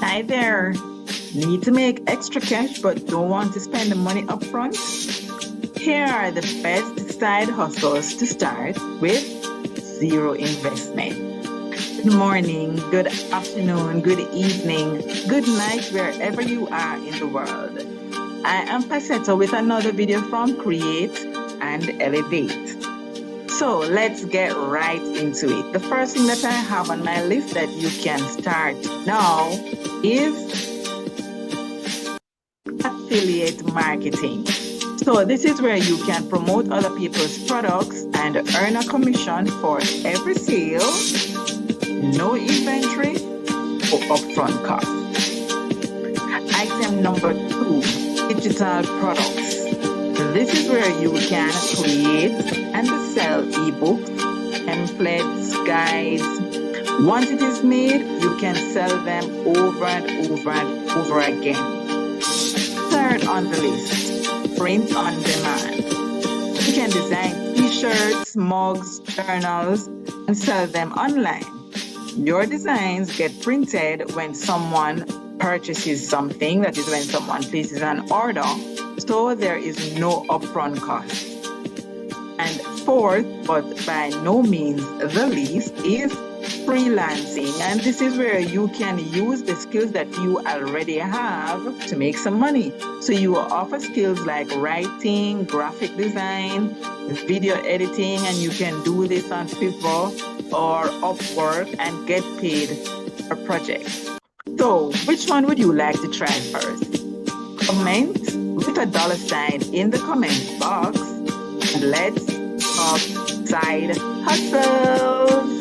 Hi there. Need to make extra cash but don't want to spend the money up front? Here are the best side hustles to start with zero investment. Good morning, good afternoon, good evening, good night, wherever you are in the world. I am Paceto with another video from Create and Elevate. So let's get right into it. The first thing that I have on my list that you can start now is affiliate marketing. So this is where you can promote other people's products and earn a commission for every sale, no inventory or upfront cost. Item number 2, digital products. This is where you can create and sell ebooks, templates, guides. Once it is made, you can sell them over and over and over again. Third on the list, print on demand. You can design t-shirts, mugs, journals, and sell them online. Your designs get printed when someone purchases something, that is when someone places an order, so there is no upfront cost. And fourth, but by no means the least, is freelancing. And this is where you can use the skills that you already have to make some money. So you offer skills like writing, graphic design, video editing, and you can do this on Fiverr or Upwork and get paid per project. So which one would you like to try first? Comment with a $sign in the comment box and let's talk side hustles.